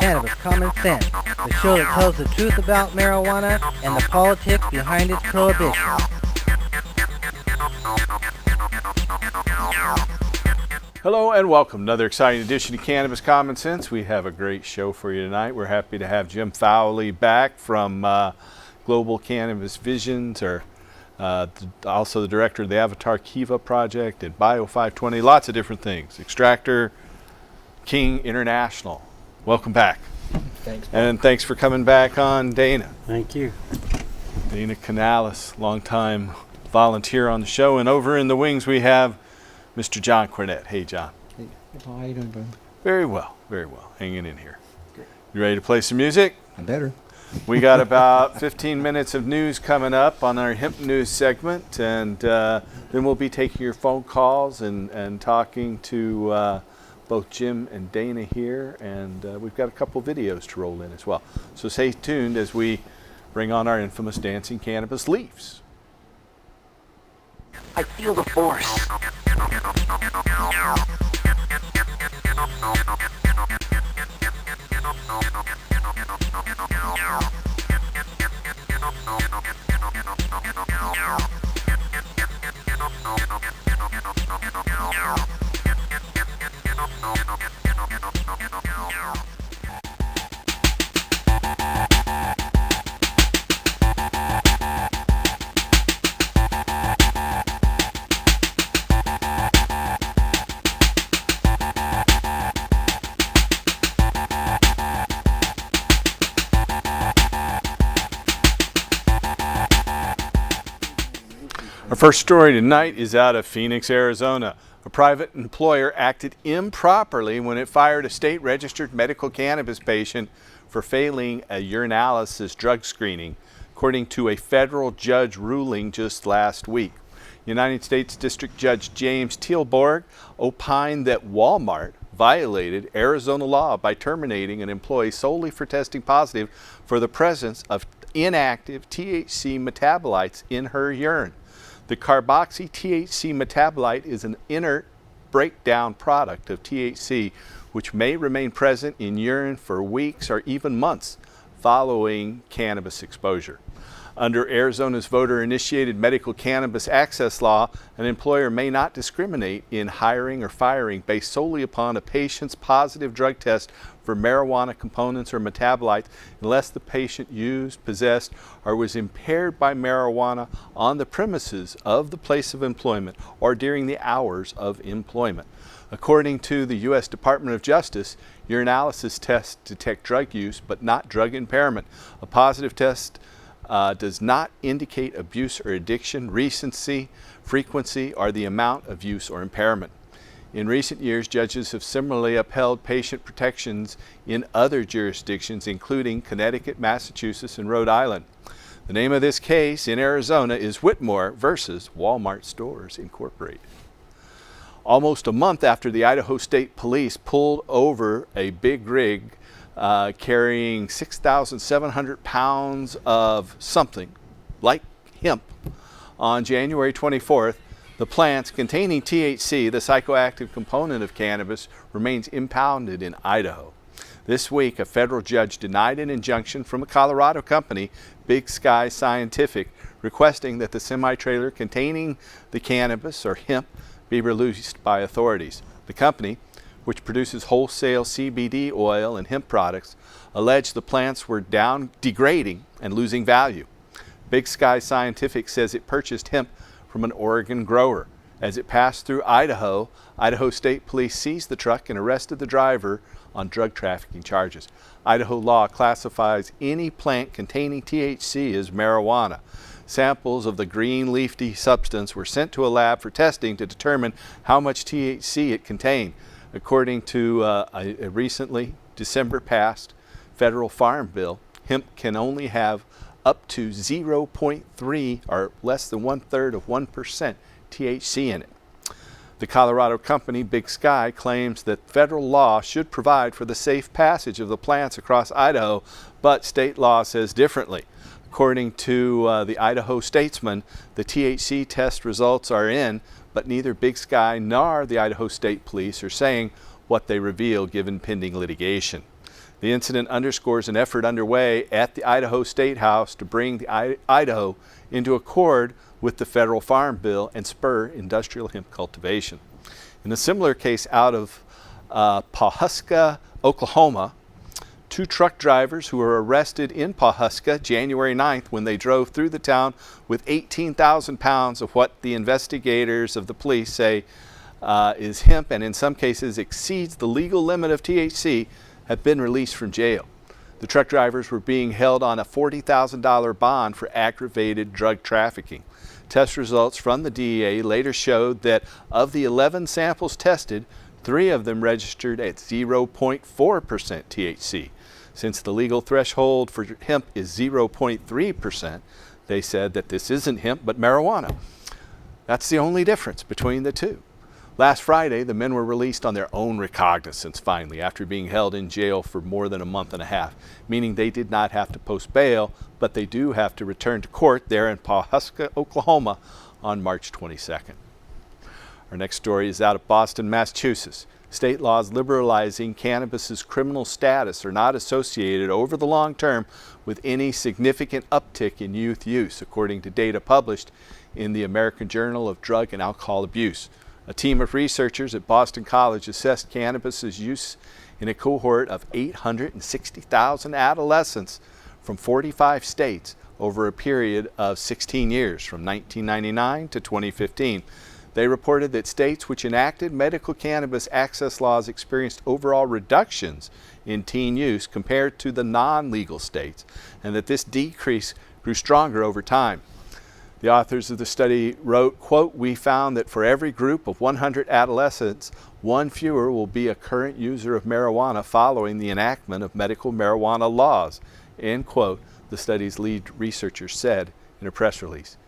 Cannabis Common Sense, the show that tells the truth about marijuana and the politics behind its prohibition. Hello and welcome. Another exciting edition of Cannabis Common Sense. We have a great show for you tonight. We're happy to have Jim Fowley back from Global Cannabis Visions, or also the director of the Avatar Kiva Project and Bio 520. Lots of different things. Extractor, King International. Welcome back. Thanks, Bob. And thanks for coming back on, Dana. Thank you. Dana Canales, longtime volunteer on the show. And over in the wings we have Mr. John Cornett. Hey, John. Hey, how you doing, bud? Very well, very well. Hanging in here. Good. You ready to play some music? I better. We got about 15 minutes of news coming up on our hemp news segment, and then we'll be taking your phone calls and talking to both Jim and Dana here, and we've got a couple videos to roll in as well. So stay tuned as we bring on our infamous dancing cannabis leaves. I feel the force. Our first story tonight is out of Phoenix, Arizona. A private employer acted improperly when it fired a state-registered medical cannabis patient for failing a urinalysis drug screening, according to a federal judge ruling just last week. United States District Judge James Teelborg opined that Walmart violated Arizona law by terminating an employee solely for testing positive for the presence of inactive THC metabolites in her urine. The carboxy-THC metabolite is an inert breakdown product of THC, which may remain present in urine for weeks or even months following cannabis exposure. Under Arizona's voter-initiated medical cannabis access law, an employer may not discriminate in hiring or firing based solely upon a patient's positive drug test for marijuana components or metabolites unless the patient used, possessed, or was impaired by marijuana on the premises of the place of employment or during the hours of employment. According to the U.S. Department of Justice, urinalysis tests detect drug use but not drug impairment. A positive test does not indicate abuse or addiction, recency, frequency, or the amount of use or impairment. In recent years, judges have similarly upheld patient protections in other jurisdictions, including Connecticut, Massachusetts, and Rhode Island. The name of this case in Arizona is Whitmore versus Walmart Stores Incorporated. Almost a month after the Idaho State Police pulled over a big rig carrying 6,700 pounds of something like hemp on January 24th, the plants containing THC, the psychoactive component of cannabis, remains impounded in Idaho. This week, a federal judge denied an injunction from a Colorado company, Big Sky Scientific, requesting that the semi-trailer containing the cannabis or hemp be released by authorities. The company, which produces wholesale CBD oil and hemp products, alleged the plants were degrading and losing value. Big Sky Scientific says it purchased hemp from an Oregon grower. As it passed through Idaho, Idaho State Police seized the truck and arrested the driver on drug trafficking charges. Idaho law classifies any plant containing THC as marijuana. Samples of the green leafy substance were sent to a lab for testing to determine how much THC it contained. According to a recently December passed federal farm bill, hemp can only have up to 0.3 or less than 1/3 of 1% THC in it. The Colorado company Big Sky claims that federal law should provide for the safe passage of the plants across Idaho, but state law says differently. According to the Idaho Statesman, the THC test results are in, but neither Big Sky nor the Idaho State Police are saying what they reveal given pending litigation. The incident underscores an effort underway at the Idaho State House to bring the Idaho into accord with the federal farm bill and spur industrial hemp cultivation. In a similar case out of Pawhuska, Oklahoma, 2 truck drivers who were arrested in Pawhuska January 9th when they drove through the town with 18,000 pounds of what the investigators of the police say is hemp and in some cases exceeds the legal limit of THC have been released from jail. The truck drivers were being held on a $40,000 bond for aggravated drug trafficking. Test results from the DEA later showed that of the 11 samples tested, 3 of them registered at 0.4% THC. Since the legal threshold for hemp is 0.3%, they said that this isn't hemp but marijuana. That's the only difference between the two. Last Friday, the men were released on their own recognizance finally after being held in jail for more than a month and a half, meaning they did not have to post bail, but they do have to return to court there in Pawhuska, Oklahoma on March 22nd. Our next story is out of Boston, Massachusetts. State laws liberalizing cannabis's criminal status are not associated over the long term with any significant uptick in youth use, according to data published in the American Journal of Drug and Alcohol Abuse. A team of researchers at Boston College assessed cannabis's use in a cohort of 860,000 adolescents from 45 states over a period of 16 years, from 1999 to 2015. They reported that states which enacted medical cannabis access laws experienced overall reductions in teen use compared to the non-legal states, and that this decrease grew stronger over time. The authors of the study wrote, quote, "We found that for every group of 100 adolescents, 1 fewer will be a current user of marijuana following the enactment of medical marijuana laws," end quote, the study's lead researchers said in a press release.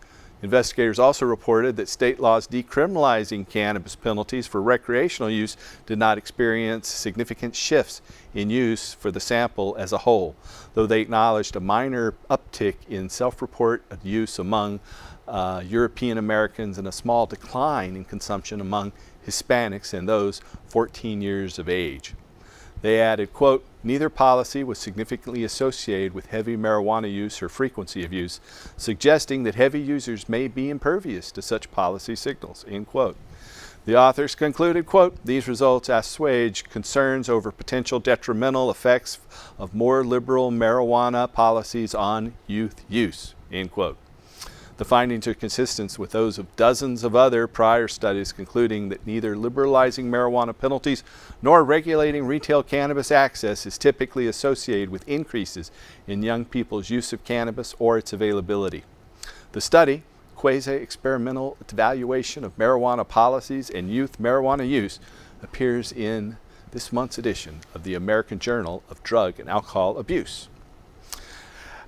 Investigators also reported that state laws decriminalizing cannabis penalties for recreational use did not experience significant shifts in use for the sample as a whole, though they acknowledged a minor uptick in self-report use among European Americans and a small decline in consumption among Hispanics and those 14 years of age. They added, quote, "Neither policy was significantly associated with heavy marijuana use or frequency of use, suggesting that heavy users may be impervious to such policy signals," end quote. The authors concluded, quote, "These results assuage concerns over potential detrimental effects of more liberal marijuana policies on youth use," end quote. The findings are consistent with those of dozens of other prior studies concluding that neither liberalizing marijuana penalties nor regulating retail cannabis access is typically associated with increases in young people's use of cannabis or its availability. The study, Quasi-Experimental Evaluation of Marijuana Policies and Youth Marijuana Use, appears in this month's edition of the American Journal of Drug and Alcohol Abuse.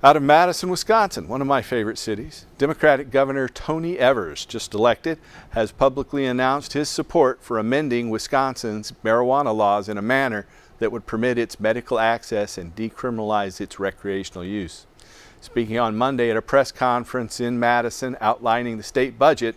Out of Madison, Wisconsin, one of my favorite cities, Democratic Governor Tony Evers, just elected, has publicly announced his support for amending Wisconsin's marijuana laws in a manner that would permit its medical access and decriminalize its recreational use. Speaking on Monday at a press conference in Madison outlining the state budget,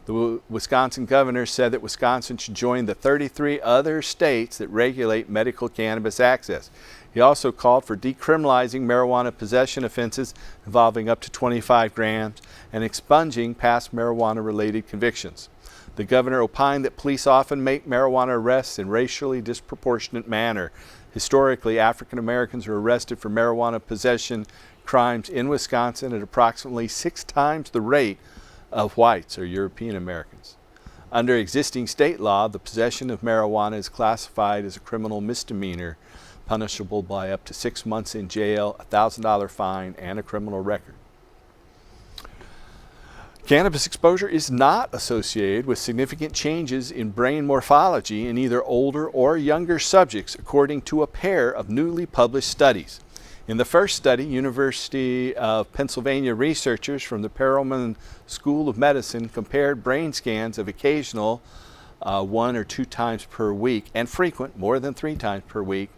the Wisconsin governor said that Wisconsin should join the 33 other states that regulate medical cannabis access. He also called for decriminalizing marijuana possession offenses involving up to 25 grams and expunging past marijuana-related convictions. The governor opined that police often make marijuana arrests in racially disproportionate manner. Historically, African Americans are arrested for marijuana possession crimes in Wisconsin at approximately 6 times the rate of whites or European Americans. Under existing state law, the possession of marijuana is classified as a criminal misdemeanor, punishable by up to 6 months in jail, a $1,000 fine, and a criminal record. Cannabis exposure is not associated with significant changes in brain morphology in either older or younger subjects, according to a pair of newly published studies. In the first study, University of Pennsylvania researchers from the Perelman School of Medicine compared brain scans of occasional 1 or 2 times per week and frequent more than 3 times per week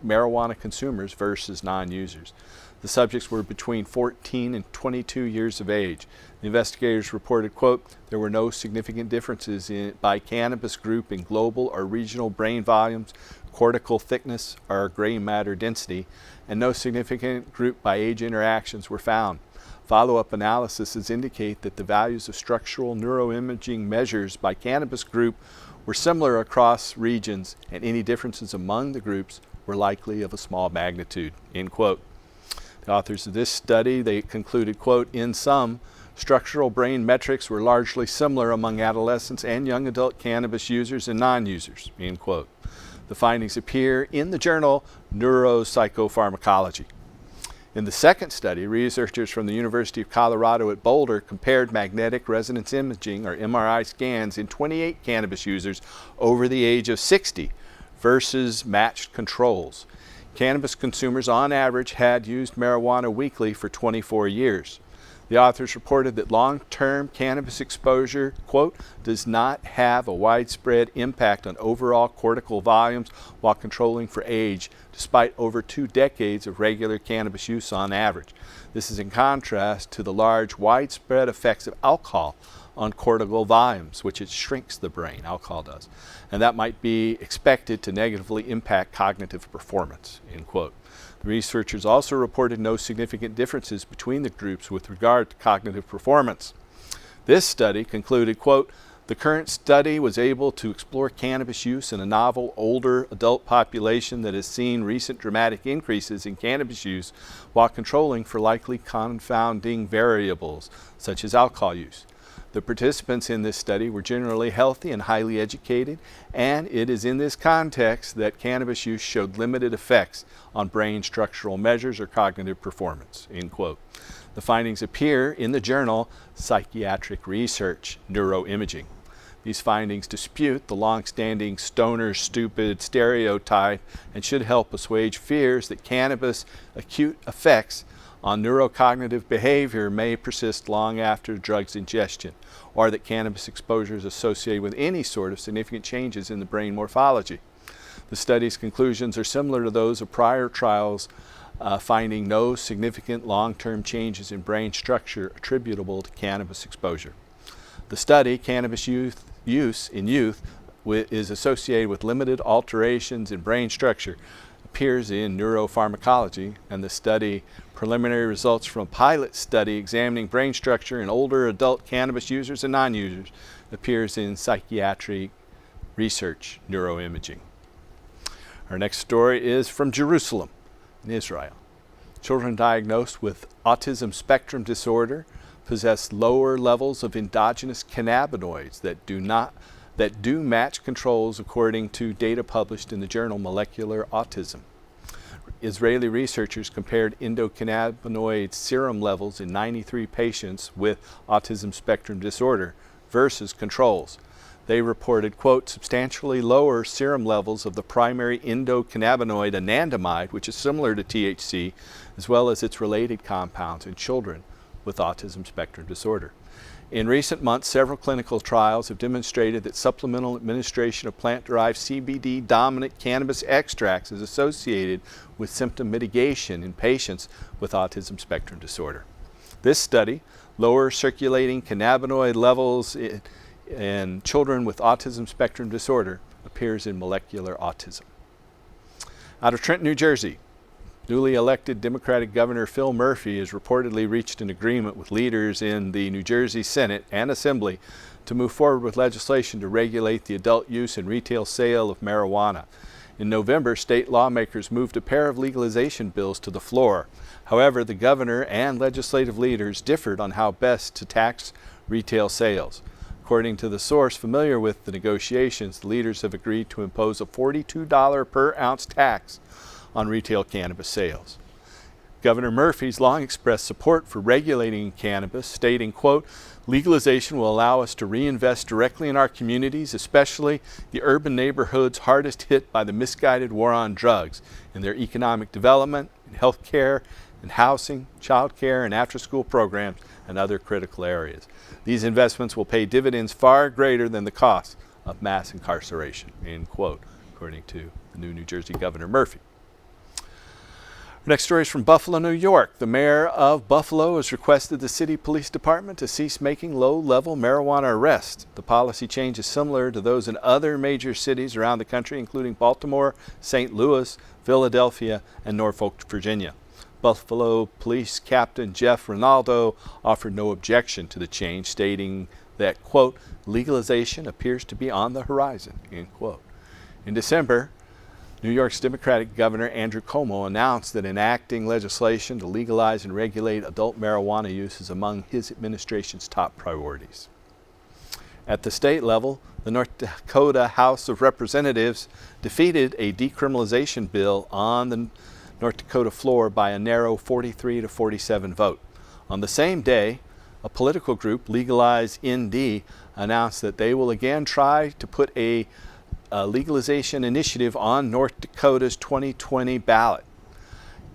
marijuana consumers versus non-users. The subjects were between 14 and 22 years of age. The investigators reported, quote, "There were no significant differences by cannabis group in global or regional brain volumes, cortical thickness or gray matter density, and no significant group by age interactions were found. Follow-up analyses indicate that the values of structural neuroimaging measures by cannabis group were similar across regions, and any differences among the groups were likely of a small magnitude, end quote. The authors of this study, they concluded, quote, in sum, structural brain metrics were largely similar among adolescents and young adult cannabis users and non-users, end quote. The findings appear in the journal Neuropsychopharmacology. In the second study, researchers from the University of Colorado at Boulder compared magnetic resonance imaging, or MRI scans, in 28 cannabis users over the age of 60 versus matched controls. Cannabis consumers on average had used marijuana weekly for 24 years. The authors reported that long-term cannabis exposure, quote, does not have a widespread impact on overall cortical volumes while controlling for age, despite over 2 decades of regular cannabis use on average. This is in contrast to the large, widespread effects of alcohol on cortical volumes, which it shrinks the brain, alcohol does, and that might be expected to negatively impact cognitive performance, end quote. The researchers also reported no significant differences between the groups with regard to cognitive performance. This study concluded, quote, the current study was able to explore cannabis use in a novel, older adult population that has seen recent dramatic increases in cannabis use while controlling for likely confounding variables, such as alcohol use. The participants in this study were generally healthy and highly educated, and it is in this context that cannabis use showed limited effects on brain structural measures or cognitive performance, end quote. The findings appear in the journal Psychiatric Research, Neuroimaging. These findings dispute the long-standing stoner stupid stereotype and should help assuage fears that cannabis' acute effects on neurocognitive behavior may persist long after drugs ingestion, or that cannabis exposure is associated with any sort of significant changes in the brain morphology. The study's conclusions are similar to those of prior trials, finding no significant long-term changes in brain structure attributable to cannabis exposure. The study, Cannabis Use in Youth is associated with limited alterations in brain structure, appears in Neuropharmacology, and the study preliminary results from a pilot study examining brain structure in older adult cannabis users and non-users appears in Psychiatric Research, Neuroimaging. Our next story is from Jerusalem in Israel. Children diagnosed with autism spectrum disorder possess lower levels of endogenous cannabinoids that do match controls according to data published in the journal Molecular Autism. Israeli researchers compared endocannabinoid serum levels in 93 patients with autism spectrum disorder versus controls. They reported, quote, substantially lower serum levels of the primary endocannabinoid anandamide, which is similar to THC, as well as its related compounds in children with autism spectrum disorder. In recent months, several clinical trials have demonstrated that supplemental administration of plant-derived CBD-dominant cannabis extracts is associated with symptom mitigation in patients with autism spectrum disorder. This study, lower circulating cannabinoid levels in children with autism spectrum disorder, appears in Molecular Autism. Out of Trenton, New Jersey, newly elected Democratic Governor Phil Murphy has reportedly reached an agreement with leaders in the New Jersey Senate and Assembly to move forward with legislation to regulate the adult use and retail sale of marijuana. In November, state lawmakers moved a pair of legalization bills to the floor. However, the governor and legislative leaders differed on how best to tax retail sales. According to the source familiar with the negotiations, the leaders have agreed to impose a $42 per ounce tax on retail cannabis sales. Governor Murphy's long expressed support for regulating cannabis, stating, quote, legalization will allow us to reinvest directly in our communities, especially the urban neighborhoods hardest hit by the misguided war on drugs, in their economic development, in health care, in housing, child care, and after-school programs, and other critical areas. These investments will pay dividends far greater than the cost of mass incarceration, end quote, according to the new Jersey Governor Murphy. Our next story is from Buffalo, New York. The mayor of Buffalo has requested the city police department to cease making low-level marijuana arrests. The policy change is similar to those in other major cities around the country, including Baltimore, St. Louis, Philadelphia, and Norfolk, Virginia. Buffalo Police Captain Jeff Rinaldo offered no objection to the change, stating that, quote, legalization appears to be on the horizon, end quote. In December, New York's Democratic Governor Andrew Cuomo announced that enacting legislation to legalize and regulate adult marijuana use is among his administration's top priorities. At the state level, the North Dakota House of Representatives defeated a decriminalization bill on the North Dakota floor by a narrow 43 to 47 vote. On the same day, a political group, Legalize ND, announced that they will again try to put a legalization initiative on North Dakota's 2020 ballot.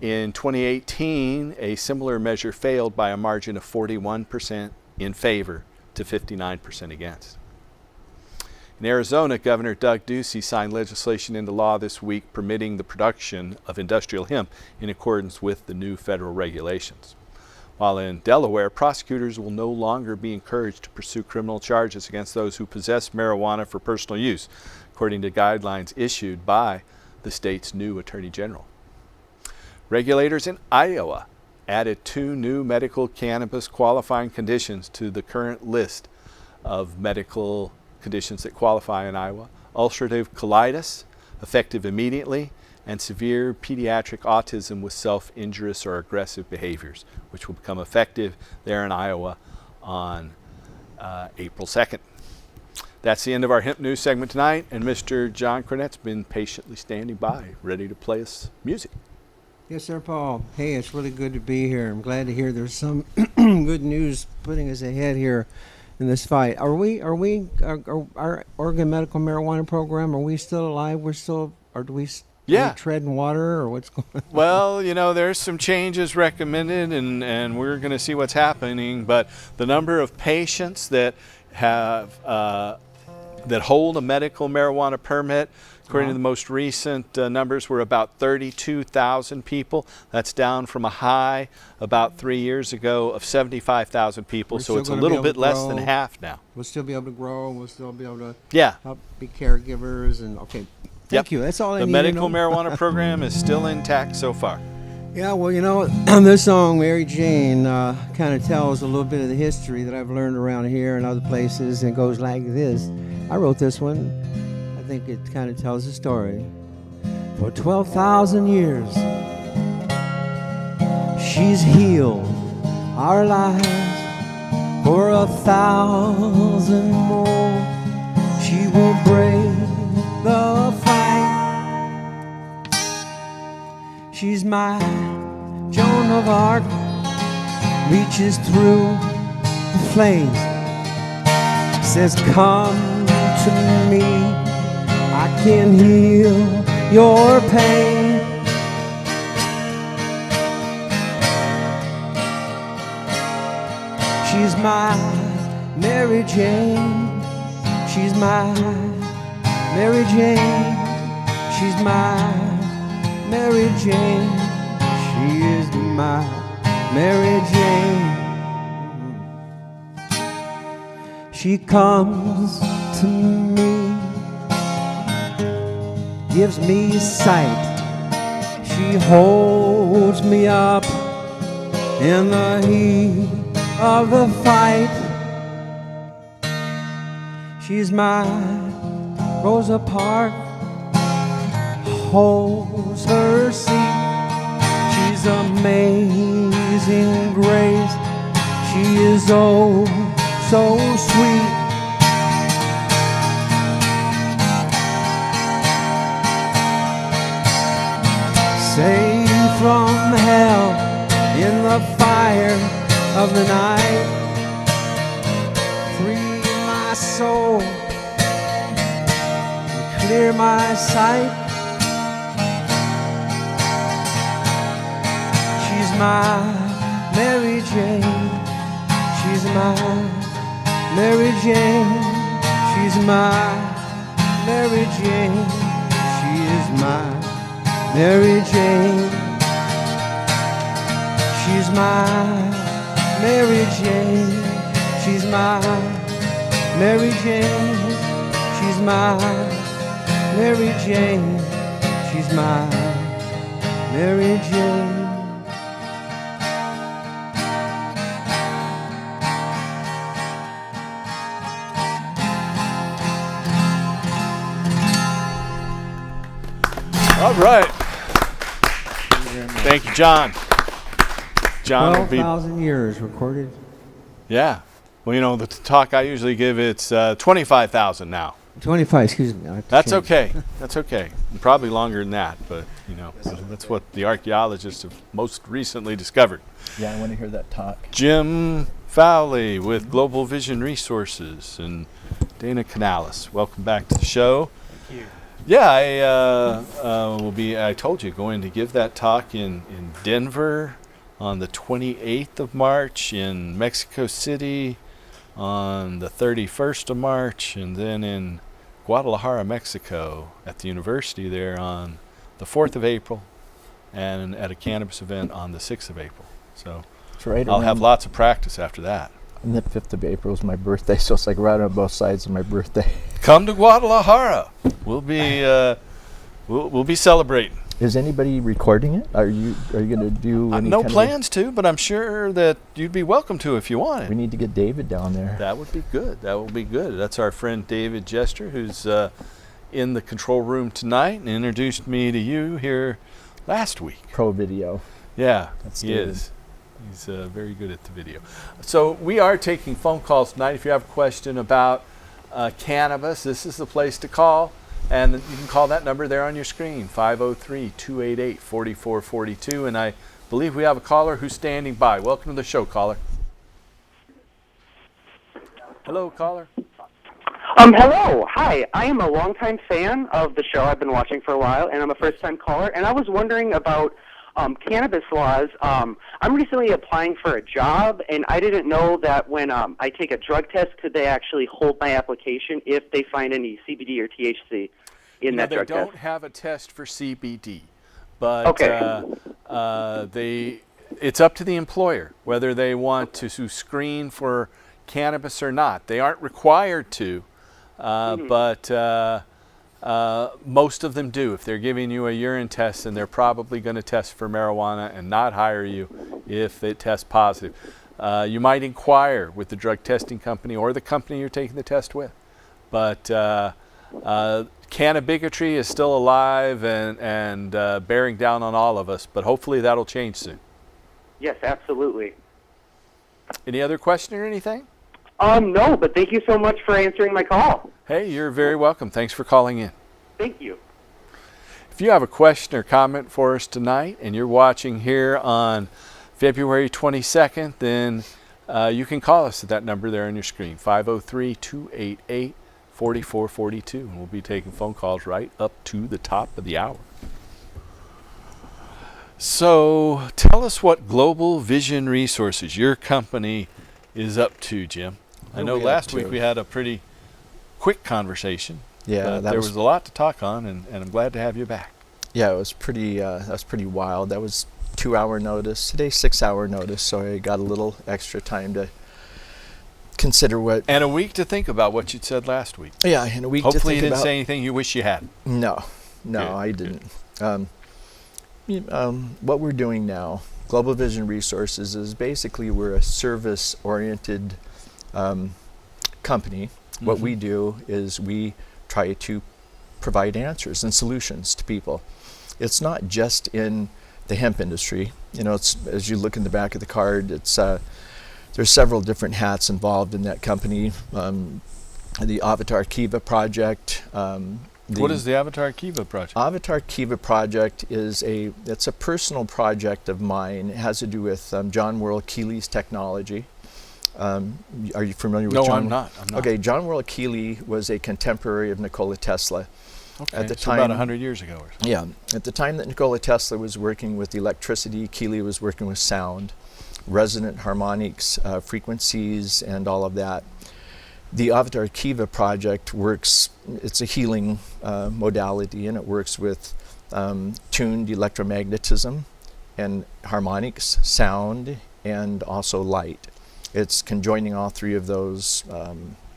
In 2018, a similar measure failed by a margin of 41% in favor to 59% against. In Arizona, Governor Doug Ducey signed legislation into law this week permitting the production of industrial hemp in accordance with the new federal regulations. While in Delaware, prosecutors will no longer be encouraged to pursue criminal charges against those who possess marijuana for personal use, according to guidelines issued by the state's new Attorney General. Regulators in Iowa added 2 new medical cannabis qualifying conditions to the current list of medical conditions that qualify in Iowa: ulcerative colitis, effective immediately, and severe pediatric autism with self-injurious or aggressive behaviors, which will become effective there in Iowa on April 2nd. That's the end of our hemp news segment tonight, and Mr. John Cornett's been patiently standing by, ready to play us music. Yes, sir, Paul. Hey, it's really good to be here. I'm glad to hear there's some good news putting us ahead here in this fight. Our Oregon Medical Marijuana Program, are we still alive? Or do we tread in water, or what's going on? Well, you know, there's some changes recommended, and we're going to see what's happening, but the number of patients that have that hold a medical marijuana permit, according to the most recent numbers, were about 32,000 people. That's down from a high about 3 years ago of 75,000 people, so it's a little bit less than half now. We'll still be able to grow, we'll still be able to help be caregivers, and okay. Thank you. That's all I need to know. The medical marijuana program is still intact so far. Yeah, well, you know, this song, Mary Jane, kind of tells a little bit of the history that I've learned around here and other places, and it goes like this. I wrote this one. I think it kind of tells a story. For 12,000 years, she's healed our lives. For 1,000 more, she will break the fight. She's my Joan of Arc, reaches through the flames, says, come to me, I can heal your pain. She's my Mary Jane, she's my Mary Jane, she's my Mary Jane, she is my Mary Jane. She comes to me, gives me sight, she holds me up in the heat of the fight. She's my Rosa Parks, holds her seat. She's amazing grace, she is oh so sweet. Saved from hell in the fire of the night, free my soul, clear my sight. She's my Mary Jane, she's my Mary Jane, she's my Mary Jane, she is my Mary Jane. She's my Mary Jane. She's my Mary Jane. She's my Mary Jane. She's my Mary Jane. All right. Thank you, John. John will be 12,000 years recorded. Yeah. Well, you know, the talk I usually give, it's 25,000 now. 25, excuse me. I have to That's change. okay. That's okay. Probably longer than that, but, you know, that's what the archaeologists have most recently discovered. Yeah, I want to hear that talk. Jim Fowley with Global Vision Resources and Dana Cannabis. Welcome back to the show. Thank you. Yeah, I told you, going to give that talk in Denver on the 28th of March, in Mexico City on the 31st of March, and then in Guadalajara, Mexico at the university there on the 4th of April, and at a cannabis event on the 6th of April. So It's right I'll have around- lots of practice after that. And the 5th of April is my birthday, so it's like right on both sides of my birthday. Come to Guadalajara. We'll be we'll be celebrating. Is anybody recording it? Are you going to do any No kind of- plans to, but I'm sure that you'd be welcome to if you We wanted. need to get David down there. That would be good. That would be good. That's our friend David Jester, who's in the control room tonight and introduced me to you here last week. Pro video. Yeah, That's he David. is. He's very good at the video. So we are taking phone calls tonight. If you have a question about cannabis, this is the place to call. And you can call that number there on your screen, 503-288-4442. And I believe we have a caller who's standing by. Welcome to the show, caller. Hello, caller. Hello. Hi. I am a longtime fan of the show. I've been watching for a while, and I'm a first-time caller. And I was wondering about cannabis laws. I'm recently applying for a job, and I didn't know that when I take a drug test, could they actually hold my application if they find any CBD or THC in that drug They don't test? have a test for CBD, but Okay. it's up to the employer whether they want to screen for cannabis or not. They aren't required to, but most of them do. If they're giving you a urine test, then they're probably going to test for marijuana and not hire you if it tests positive. You might inquire with the drug testing company or the company you're taking the test with. But cannabigotry is still alive and bearing down on all of us, but hopefully that'll change soon. Yes, absolutely. Any other question or anything? No, but thank you so much for answering my call. Hey, you're very welcome. Thanks for calling in. Thank you. If you have a question or comment for us tonight and you're watching here on February 22nd, then you can call us at that number there on your screen, 503-288-4442, and we'll be taking phone calls right up to the top of the hour. So tell us what Global Vision Resources, your company, is up to, Jim. I know we up last to? week we had a pretty quick conversation. Yeah, but that there was- was a lot to talk on, and I'm glad to have you back. Yeah, it was pretty. That was pretty wild. That was 2-hour notice. Today, 6-hour notice. So I got a little extra time to consider what. And a week to think about what you'd said last week. Yeah, in a week. Hopefully you to think didn't about. say anything you wish you had. No, Good. I didn't. What we're doing now, Global Vision Resources, is basically we're a service-oriented company. What we do is we try to provide answers and solutions to people. It's not just in the hemp industry. You know, it's, as you look in the back of the card, it's there's several different hats involved in that company. The Avatar Kiva project. What is the Avatar Kiva project? Avatar Kiva project is it's a personal project of mine. It has to do with John Worrell Keeley's technology. Are you familiar with No, John? I'm not. Okay, John Worrell Keeley was a contemporary of Nikola Tesla. Okay, At the so about time- 100 years ago or so. Yeah, at the time that Nikola Tesla was working with electricity, Keeley was working with sound, resonant harmonics, frequencies, and all of that. The Avatar Kiva project works, it's a healing modality, and it works with tuned electromagnetism and harmonics, sound, and also light. It's conjoining all three of those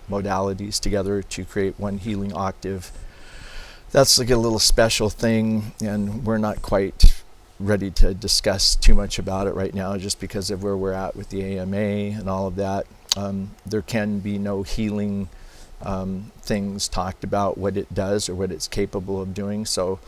modalities together to create one healing octave. That's like a little special thing, and we're not quite ready to discuss too much about it right now just because of where we're at with the AMA and all of that. There can be no healing things talked about what it does or what it's capable of doing. So,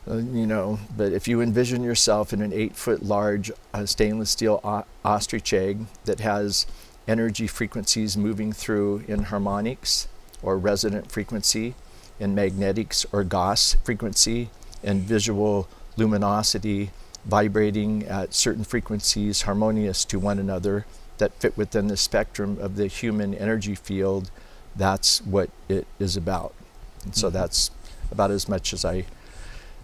but if you envision yourself in an 8-foot large stainless steel ostrich egg that has energy frequencies moving through in harmonics or resonant frequency, in magnetics or Gauss frequency, and visual luminosity vibrating at certain frequencies harmonious to one another that fit within the spectrum of the human energy field, that's what it is about. And so that's about as much as I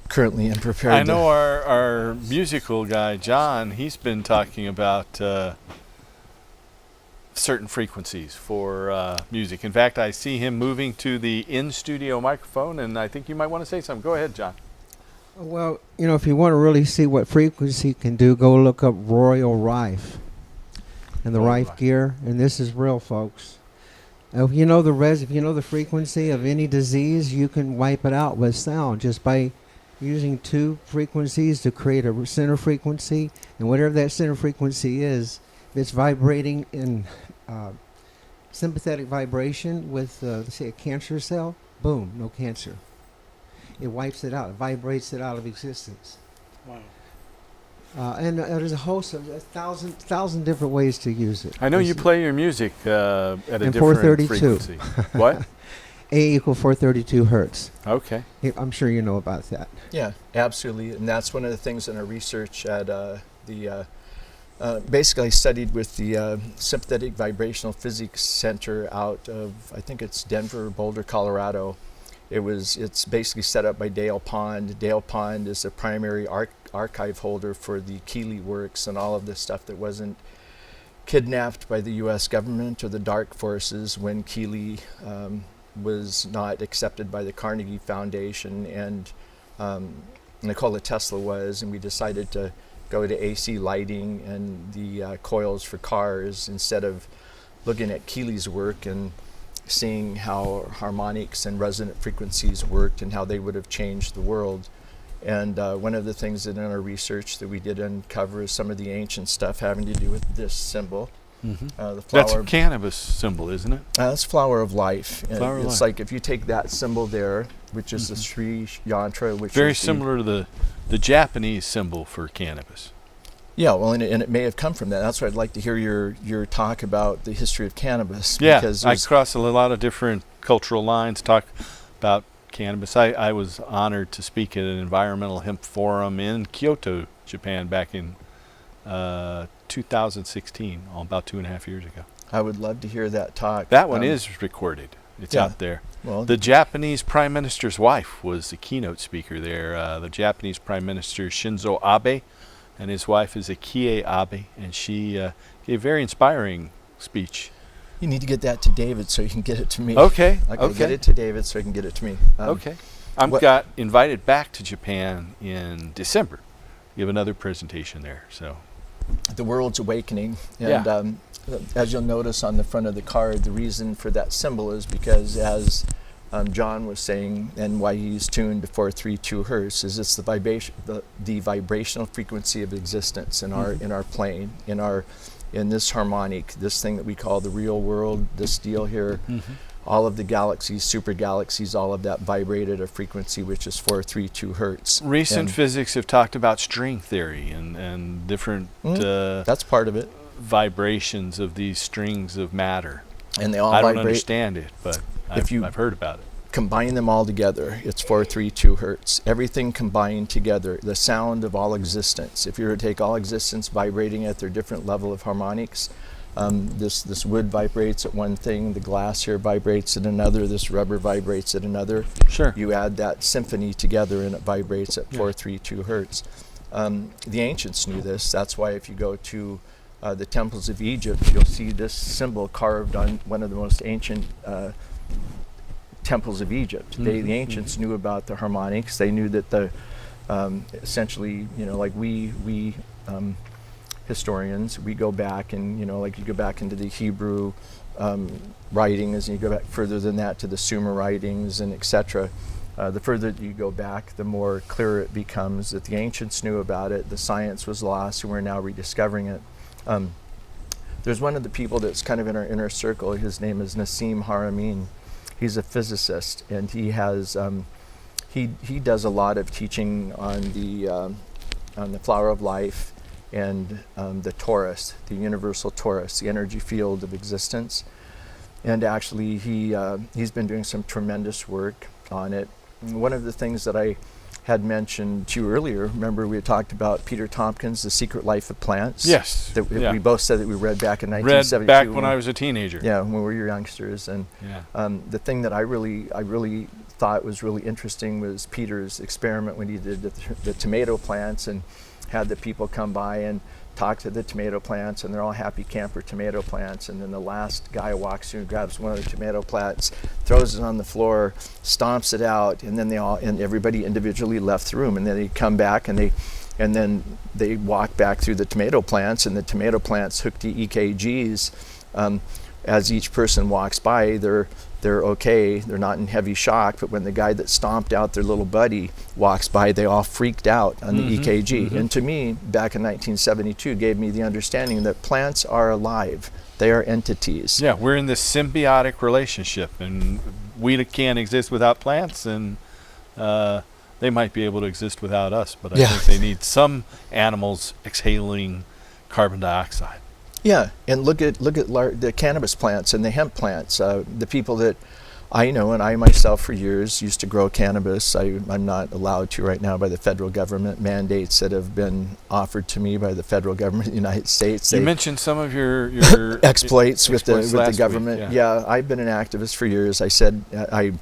currently am prepared I know our musical guy, John, he's been talking about certain frequencies for music. In fact, I see him moving to the in-studio microphone, and I think you might want to say something. Go ahead, John. Well, if you want to really see what frequency can do, go look up Royal Rife and the Rife gear, and this is real, folks. If you know the frequency of any disease, you can wipe it out with sound just by using two frequencies to create a center frequency, and whatever that center frequency is, if it's vibrating in sympathetic vibration with, let's say, a cancer cell, boom, no cancer. It wipes it out. It vibrates it out of existence. Wow. And there's a host of 1,000 different ways to use it. I know you play your music at a different 432. frequency. What? A equal 432 hertz. Okay. I'm sure you know about that. Yeah, absolutely. And that's one of the things in our research at basically I studied with the Sympathetic Vibrational Physics Center out of, I think it's Denver, Boulder, Colorado. It's basically set up by Dale Pond. Dale Pond is the primary archive holder for the Keeley works and all of this stuff that wasn't kidnapped by the U.S. government or the dark forces when Keeley was not accepted by the Carnegie Foundation and Nikola Tesla was, and we decided to go to AC lighting and the coils for cars instead of looking at Keeley's work and seeing how harmonics and resonant frequencies worked and how they would have changed the world. And one of the things that in our research that we did uncover is some of the ancient stuff having to do with this symbol. The flower. That's a cannabis symbol, isn't it? That's flower of life. Flower of it's life. Like if you take that symbol there, which is the Sri Yantra, which Very is similar to the Japanese symbol for cannabis. Yeah, well, and it may have come from that. That's why I'd like to hear your talk about the history of cannabis. Yeah, because I cross a lot of different cultural lines, talk about cannabis. I was honored to speak at an environmental hemp forum in Kyoto, Japan, back in 2016, about 2.5 years ago. I would love to hear that talk. That one is recorded. It's yeah. out there. Well, the Japanese Prime Minister's wife was the keynote speaker there. The Japanese Prime Minister Shinzo Abe, and his wife is Akie Abe, and she gave a very inspiring speech. You need to get that to David so you can get it to me. Okay. Get it to David so he can get it to me. Okay. I got invited back to Japan in December to give another presentation there. So, the world's awakening, and as you'll notice on the front of the card, the reason for that symbol is because, as John was saying, and why he's tuned to 432 hertz, is it's the vibrational frequency of existence in our plane, in this harmonic, this thing that we call the real world, this deal here. All of the galaxies, super galaxies, all of that vibrate at a frequency which is 432 hertz. Recent physics have talked about string theory and different that's part of it. Vibrations of these strings of matter. And they all I vibrate. don't understand it, but I've heard about it. Combine them all together, it's 432 hertz. Everything combined together, the sound of all existence. If you were to take all existence vibrating at their different level of harmonics, this wood vibrates at one thing, the glass here vibrates at another, this rubber vibrates at another. Sure. You add that symphony together and it vibrates at 432 hertz. The ancients knew this. That's why if you go to the temples of Egypt, you'll see this symbol carved on one of the most ancient temples of Egypt. The ancients knew about the harmonics. They knew that the Essentially, like we historians, we go back and, like you go back into the Hebrew writings, and you go back further than that to the Sumer writings and etc. The further you go back, the more clear it becomes that the ancients knew about it, the science was lost, and we're now rediscovering it. There's one of the people that's kind of in our inner circle. His name is Nassim Haramein. He's a physicist, and he has he does a lot of teaching on the flower of life and the torus, the universal torus, the energy field of existence. And actually, he's been doing some tremendous work on it. And one of the things that I had mentioned to you earlier, remember we had talked about Peter Tompkins' The Secret Life of Plants? Yes. That we both said that we read back in Read 1972. back when I was a teenager. Yeah, when we were youngsters. And the thing that I really thought was really interesting was Peter's experiment when he did the tomato plants and had the people come by and talk to the tomato plants, and they're all happy camper tomato plants, and then the last guy walks through and grabs one of the tomato plants, throws it on the floor, stomps it out, and then everybody individually left the room, and then they come back and then they walk back through the tomato plants, and the tomato plants hook to EKGs. As each person walks by, they're okay, they're not in heavy shock, but when the guy that stomped out their little buddy walks by, they all freaked out on the EKG. And to me, back in 1972, gave me the understanding that plants are alive. They are entities. Yeah, we're in this symbiotic relationship, and we can't exist without plants, and they might be able to exist without us, but I think they need some animals exhaling carbon dioxide. Yeah, and look at the cannabis plants and the hemp plants. The people that I know, and I myself for years used to grow cannabis. I'm not allowed to right now by the federal government, mandates that have been offered to me by the federal government of the United States. You mentioned some of your exploits with the government. Week, yeah, I've been an activist for years. I said I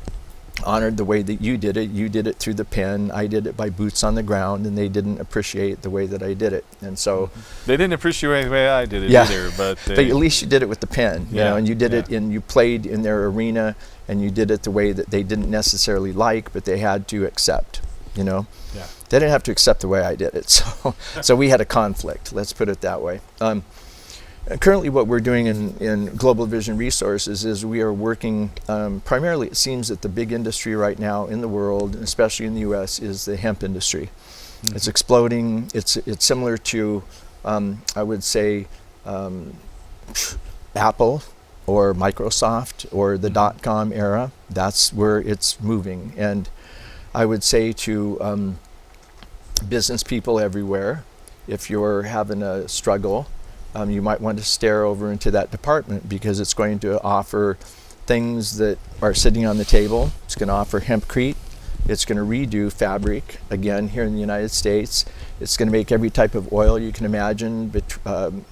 honored the way that you did it. You did it through the pen. I did it by boots on the ground, and they didn't appreciate the way that I did it. And so they didn't appreciate the way I did it either. But at least you did it with the pen, you know, and you did it and you played in their arena, and you did it the way that they didn't necessarily like, but they had to accept. You know, they didn't have to accept the way I did it. So we had a conflict. Let's put it that way. Currently what we're doing in Global Vision Resources is we are working primarily, it seems that the big industry right now in the world, especially in the US, is the hemp industry. It's exploding. It's similar to, I would say, Apple or Microsoft or the .com era. That's where it's moving. And I would say to business people everywhere, if you're having a struggle, you might want to stare over into that department, because it's going to offer things that are sitting on the table. It's going to offer hempcrete. It's going to redo fabric, again, here in the United States. It's going to make every type of oil you can imagine,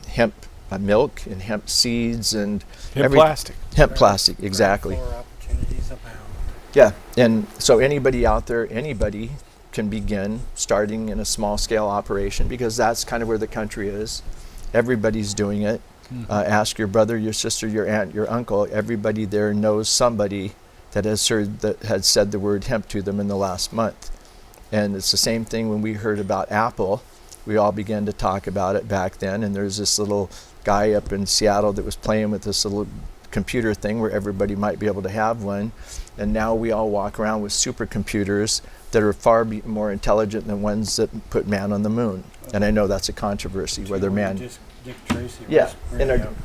hemp milk and hemp seeds and hemp plastic. Hemp plastic, exactly. Opportunities abound. Yeah, and so anybody out there, anybody can begin starting in a small scale operation, because that's kind of where the country is. Everybody's doing it. Ask your brother, your sister, your aunt, your uncle. Everybody there knows somebody that has said the word hemp to them in the last month. And it's the same thing when we heard about Apple. We all began to talk about it back then. And there's this little guy up in Seattle that was playing with this little computer thing where everybody might be able to have one. And now we all walk around with supercomputers that are far more intelligent than ones that put man on the moon. And I know that's a controversy, whether man... Just Dick Tracy.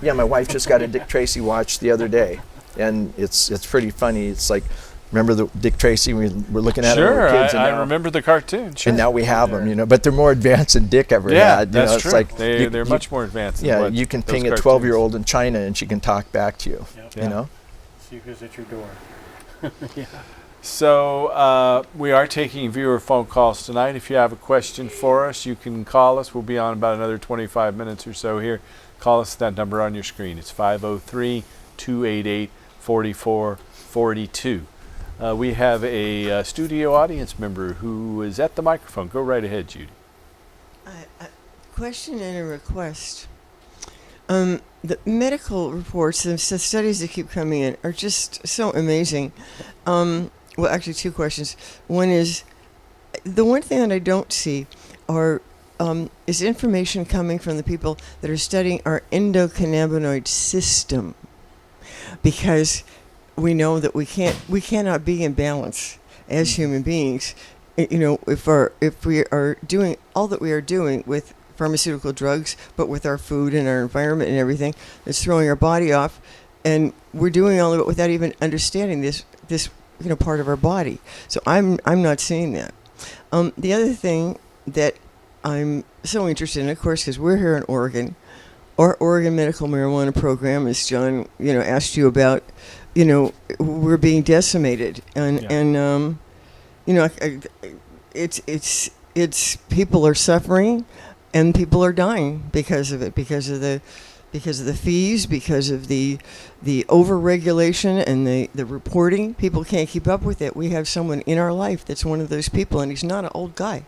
My wife just got a Dick Tracy watch the other day, and it's pretty funny. It's like, remember the Dick Tracy? We were looking at it when we were kids. I remember the cartoon. Sure. And now we have them, you know. But they're more advanced than Dick ever had. That's it's true. Like they're much more advanced. Yeah, than you can ping a 12-year-old in China, and she can talk back to you. You know. Secrets at your door. So we are taking viewer phone calls tonight. If you have a question for us, you can call us. We'll be on about another 25 minutes or so here. Call us at that number on your screen. It's 503-288-4442. We have a studio audience member who is at the microphone. Go right ahead, Judy. A question and a request. The medical reports, the studies that keep coming in are just so amazing. Well, actually, two questions. One is, the one thing that I don't see are is information coming from the people that are studying our endocannabinoid system, because we know that we cannot be in balance as human beings. If we are doing all that we are doing with pharmaceutical drugs, but with our food and our environment and everything, that's throwing our body off, and we're doing all of it without even understanding this part of our body. So I'm not seeing that. The other thing that I'm so interested in, of course, because we're here in Oregon, our Oregon medical marijuana program, as John asked you about, we're being decimated, and it's people are suffering, and people are dying because of it, because of the fees, because of the overregulation and the reporting. People can't keep up with it. We have someone in our life that's one of those people, and he's not an old guy,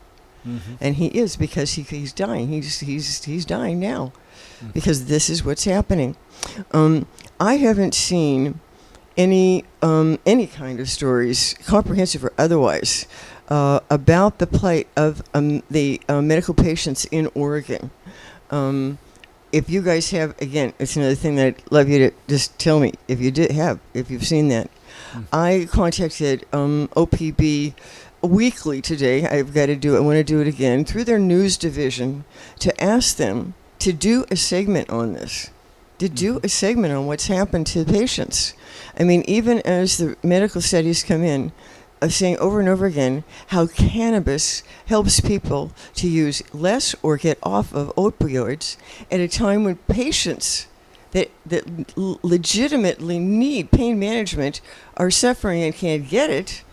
and he is, because he's dying. He's dying now, because this is what's happening. I haven't seen any kind of stories, comprehensive or otherwise, about the plight of the medical patients in Oregon. If you guys have, again, it's another thing that I'd love you to just tell me if you've seen that. I contacted OPB weekly today. I want to do it again through their news division to ask them to do a segment on this, to do a segment on what's happened to patients. I mean, even as the medical studies come in, saying over and over again how cannabis helps people to use less or get off of opioids at a time when patients that legitimately need pain management are suffering and can't get it,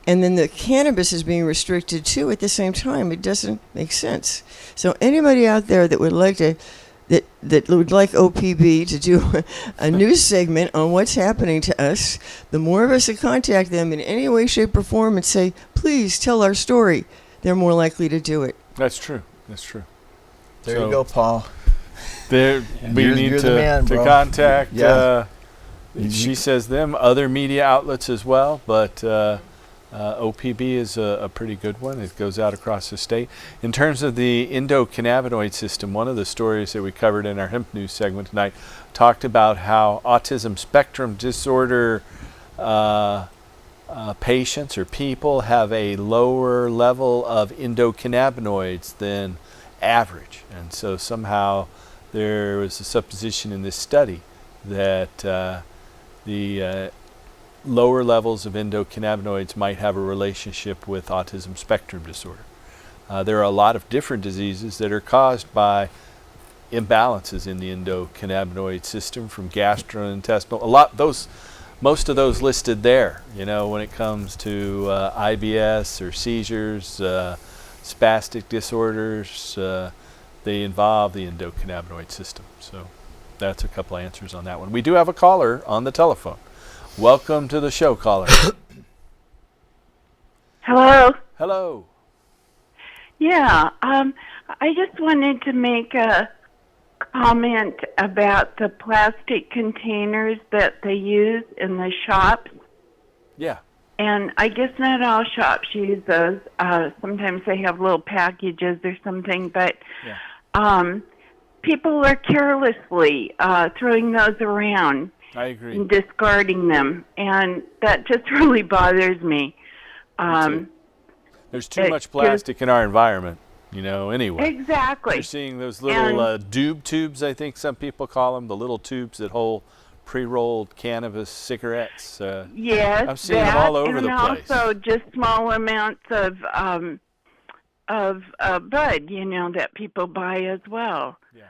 and then the cannabis is being restricted too at the same time. It doesn't make sense. So anybody out there that would like to that would like OPB to do a news segment on what's happening to us, the more of us that contact them in any way, shape, or form and say, please tell our story, they're more likely to do it. That's true. There you go, Paul. We need to contact, she says them, other media outlets as well, but OPB is a pretty good one. It goes out across the state. In terms of the endocannabinoid system, one of the stories that we covered in our hemp news segment tonight talked about how autism spectrum disorder patients or people have a lower level of endocannabinoids than average. And so somehow there was a supposition in this study that the lower levels of endocannabinoids might have a relationship with autism spectrum disorder. There are a lot of different diseases that are caused by imbalances in the endocannabinoid system, from gastrointestinal, most of those listed there, when it comes to IBS or seizures, spastic disorders, they involve the endocannabinoid system. So that's a couple answers on that one. We do have a caller on the telephone. Welcome to the show, caller. Hello. Hello. Yeah, I just wanted to make a comment about the plastic containers that they use in the shops. Yeah. And I guess not all shops use those. Sometimes they have little packages or something, but people are carelessly throwing those around. I agree. And discarding them, and that just really bothers me. There's too much plastic in our environment, anyway. Exactly. You're seeing those little tubes, I think some people call them, the little tubes that hold pre-rolled cannabis cigarettes. Yes, I'm seeing them all over the place. And also just small amounts of bud, that people buy as well. Yeah.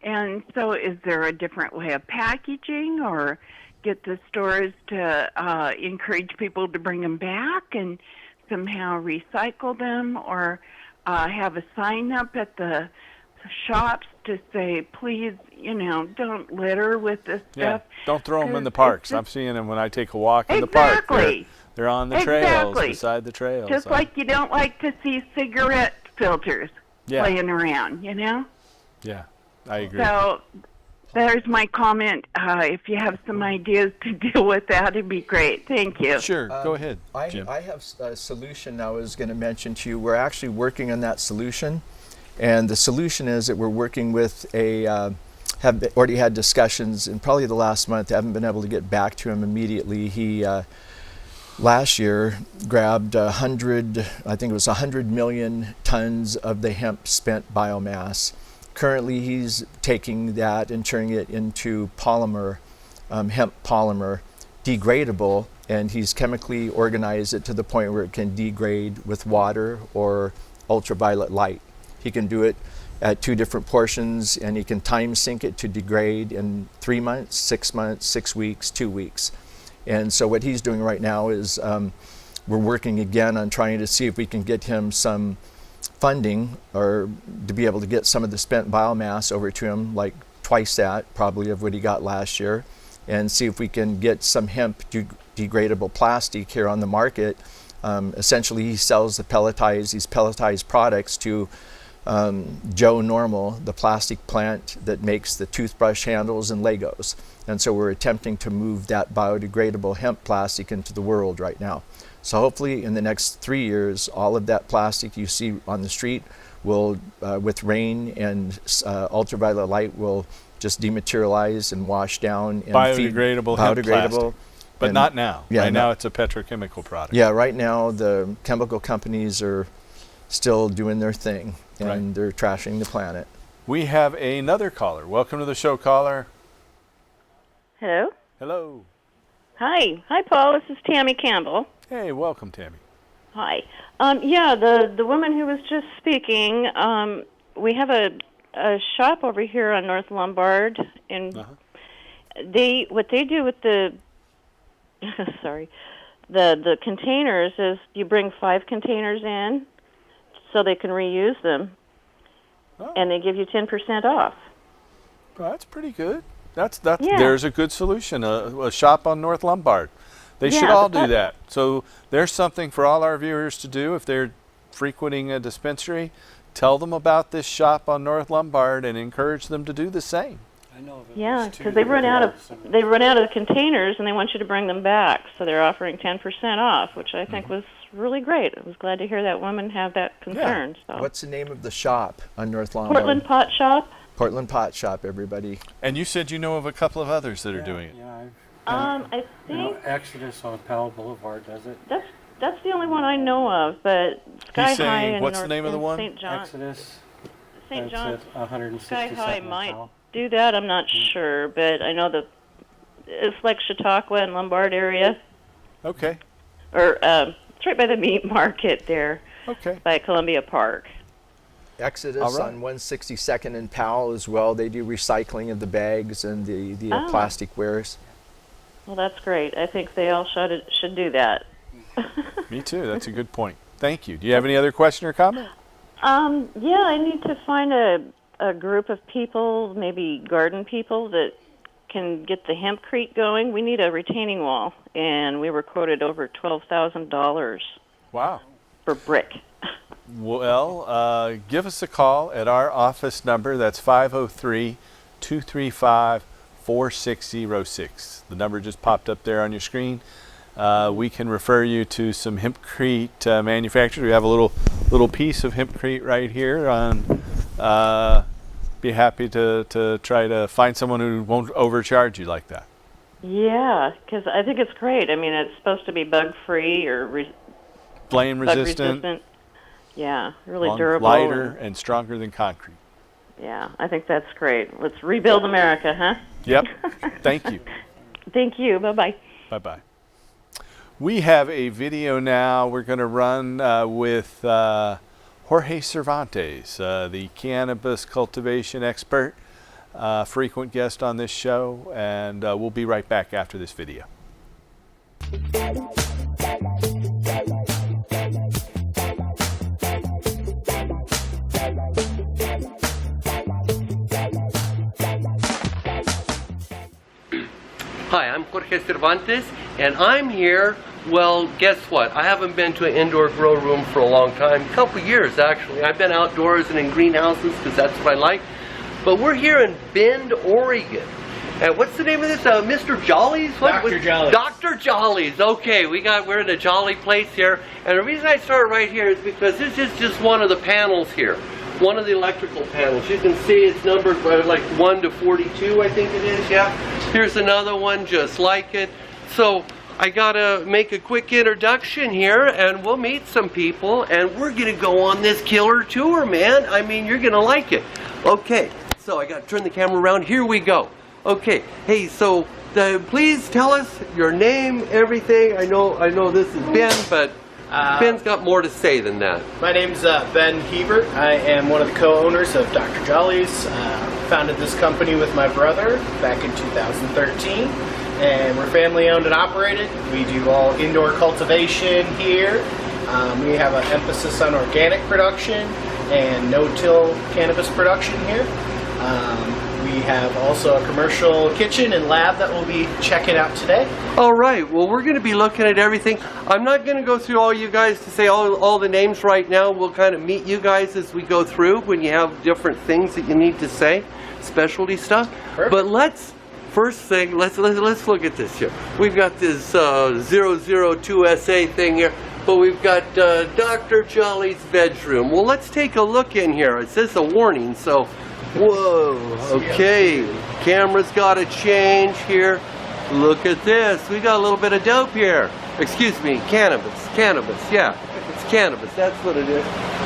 And so is there a different way of packaging, or get the stores to encourage people to bring them back and somehow recycle them, or have a sign up at the shops to say, please, don't litter with this stuff. Don't throw them in the parks. I'm seeing them when I take a walk in the park. They're on the trails, beside the trails. Just like you don't like to see cigarette filters laying around, Yeah. I agree. So there's my comment. If you have some ideas to deal with that, it'd be great. Thank you. Sure, go ahead, Jim. I have a solution I was going to mention to you. We're actually working on that solution. And the solution is that we're working with have already had discussions in probably the last month. I haven't been able to get back to him immediately. He last year grabbed 100 million tons of the hemp spent biomass. Currently, he's taking that and turning it into polymer, hemp polymer, degradable, and he's chemically organized it to the point where it can degrade with water or ultraviolet light. He can do it at 2 different portions, and he can time sync it to degrade in 3 months, 6 months, 6 weeks, 2 weeks. And so what he's doing right now is we're working again on trying to see if we can get him some funding or to be able to get some of the spent biomass over to him, like twice that probably of what he got last year, and see if we can get some hemp degradable plastic here on the market. Essentially, he sells these pelletized products to Joe Normal, the plastic plant that makes the toothbrush handles and Legos. And so we're attempting to move that biodegradable hemp plastic into the world right now. So hopefully in the next 3 years, all of that plastic you see on the street will, with rain and ultraviolet light, will just dematerialize and wash down. And Biodegradable hemp plastic. But not now. Yeah, right now it's a petrochemical product. Yeah, right now the chemical companies are still doing their thing, and they're trashing the planet. We have another caller. Welcome to the show, caller. Hello? Hello. Hi, Paul. This is Tammy Campbell. Hey, welcome, Tammy. Hi. Yeah, the woman who was just speaking, we have a shop over here on North Lombard, and what they do with the the containers is you bring 5 containers in so they can reuse them, and they give you 10% off. Well, that's pretty good. There's a good solution. A shop on North Lombard. They should all do that. So there's something for all our viewers to do if they're frequenting a dispensary. Tell them about this shop on North Lombard and encourage them to do the same. I know of Yeah, because they run out of containers and they want you to bring them back. So they're offering 10% off, which I think was really great. I was glad to hear that woman have that concern. So. What's the name of the shop on North Lombard? Portland Pot Shop. Portland Pot Shop, everybody. And you said you know of a couple of others that are doing it. Yeah, I think Exodus on Powell Boulevard does it. that's the only one I know of, but Sky High and what's the name of the one? St. John. Exodus. St. John's. John. 167 Sky High might Powell. do that. I'm not sure, but I know that it's like Chautauqua and Lombard area. Okay. Or it's right by the meat market there. Okay. By Columbia Park. Exodus on 162nd and Powell as well. They do recycling of the bags and the plastic wares. Well, that's great. I think they all should do that. Me too. That's a good point. Thank you. Do you have any other question or comment? Yeah, I need to find a group of people, maybe garden people, that can get the hempcrete going. We need a retaining wall, and we were quoted over $12,000. Wow. For brick. Well, give us a call at our office number. That's 503-235-4606. The number just popped up there on your screen. We can refer you to some hempcrete manufacturers. We have a little piece of hempcrete right here. Be happy to try to find someone who won't overcharge you like that. Yeah, because I think it's great. I mean, it's supposed to be bug-free or flame resistant. Yeah, really durable. Lighter and stronger than concrete. Yeah, I think that's great. Let's rebuild America, huh? Yep. Thank you. Thank you. Bye-bye. Bye-bye. We have a video now we're going to run with Jorge Cervantes, the cannabis cultivation expert, frequent guest on this show, and we'll be right back after this video. Hi, I'm Jorge Cervantes, and I'm here, well, guess what? I haven't been to an indoor grow room for a long time, a couple years actually. I've been outdoors and in greenhouses because that's what I like. But we're here in Bend, Oregon. And what's the name of this? Mr. Jolly's? Dr. Jolly's. Dr. Jolly's. Okay, we're in a Jolly place here. And the reason I started right here is because this is just one of the panels here. One of the electrical panels. You can see it's numbered like 1 to 42, I think it is, yeah. Here's another one just like it. So I gotta make a quick introduction here and we'll meet some people and we're gonna go on this killer tour, man. I mean, you're gonna like it. Okay, so I gotta turn the camera around. Here we go. Okay, hey, so please tell us your name, everything. I know this is Ben, but Ben's got more to say than that. My name's Ben Hebert. I am one of the co-owners of Dr. Jolly's. Founded this company with my brother back in 2013. And we're family owned and operated. We do all indoor cultivation here. We have an emphasis on organic production and no-till cannabis production here. We have also a commercial kitchen and lab that we'll be checking out today. All right, well, we're going to be looking at everything. I'm not going to go through all you guys to say all the names right now. We'll kind of meet you guys as we go through when you have different things that you need to say, specialty stuff. Perfect. But first thing, let's look at this here. We've got this 002 SA thing here, but we've got Dr. Jolly's bedroom. Well, let's take a look in here. It says a warning, so whoa, okay. Camera's got to change here. Look at this. We got a little bit of dope here. Excuse me, cannabis, yeah. It's cannabis, that's what it is.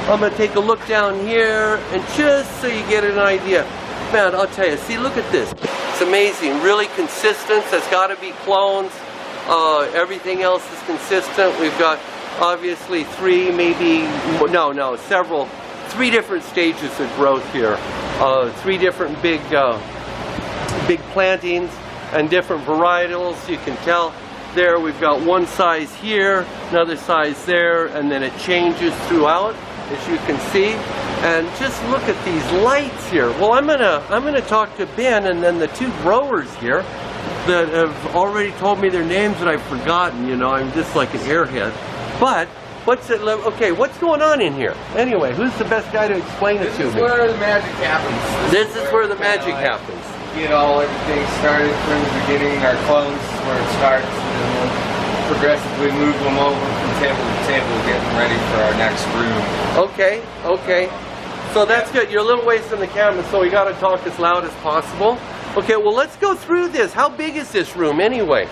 I'm going to take a look down here, and just so you get an idea. Man, I'll tell you, see, look at this. It's amazing, really consistent. That's got to be clones. Everything else is consistent. We've got obviously three different stages of growth here. Three different big plantings and different varietals. You can tell there we've got one size here, another size there, and then it changes throughout, as you can see. And just look at these lights here. Well, I'm gonna talk to Ben and then the two growers here that have already told me their names that I've forgotten. You know, I'm just like an airhead. But what's going on in here? Anyway, who's the best guy to explain it to me? This is where the magic happens. This is where the magic happens. Get everything started from the beginning. Our clones is where it starts, and then we'll progressively move them over from table to table, getting ready for our next room. Okay. So that's good. You're a little ways from the camera, so we got to talk as loud as possible. Okay, well, let's go through this. How big is this room anyway?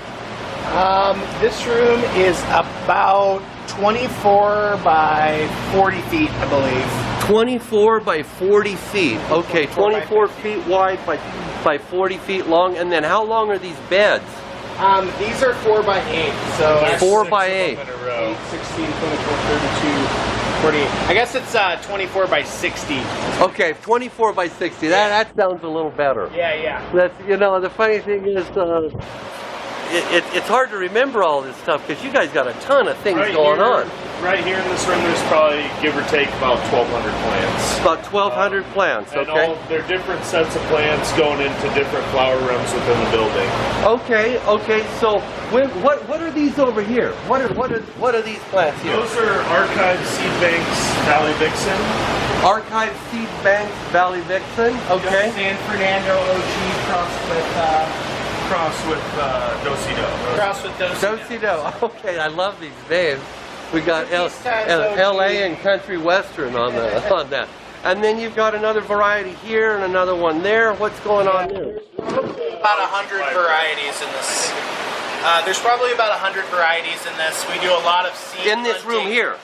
This room is about 24 by 40 feet, I believe. 24 by 40 feet. Okay, 24 feet wide by 40 feet long. And then how long are these beds? These are 4 by 8. So 4 by 8. 8, 16, 24, 32. 48. I guess it's 24 by 60. Okay, 24 by 60. That sounds a little better. Yeah. That's, the funny thing is, it's hard to remember all this stuff because you guys got a ton of things going on. Right here in this room, there's probably, give or take, about 1,200 plants. About 1,200 plants, okay. And they're different sets of plants going into different flower rooms within the building. Okay. So what are these over here? What are these plants here? Those are archived seed banks, Valley Vixen. Archived seed banks, Valley Vixen. Okay. San Fernando OG Cross with Dosido. Cross with Dosido. Okay, I love these names. We got LA and Country Western on that. And then you've got another variety here and another one there. What's going on there? About 100 varieties in this. There's probably about 100 varieties in this. We do a lot of seed in this room here?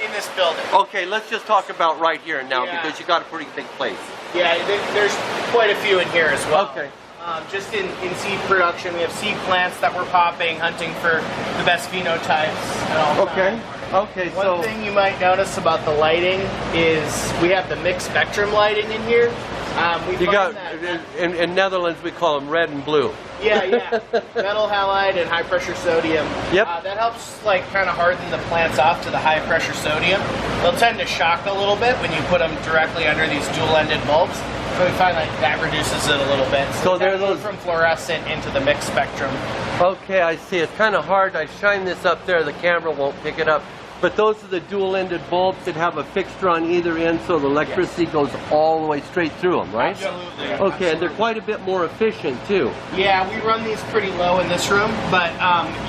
In this building. Okay, let's just talk about right here and now because you got a pretty big place. Yeah, there's quite a few in here as well. Okay. Just in seed production, we have seed plants that we're popping, hunting for the best phenotypes and all that. Okay, One thing you might notice about the lighting is we have the mixed spectrum lighting in here. In Netherlands we call them red and blue. Yeah. Metal halide and high pressure sodium. Yep. That helps kind of harden the plants off to the high pressure sodium. They'll tend to shock a little bit when you put them directly under these dual-ended bulbs. So we find that reduces it a little bit. So they're those from fluorescent into the mixed spectrum. Okay, I see. It's kind of hard. I shine this up there. The camera won't pick it up. But those are the dual-ended bulbs that have a fixture on either end, so the electricity goes all the way straight through them, right? Absolutely. Okay, and they're quite a bit more efficient too. Yeah, we run these pretty low in this room, but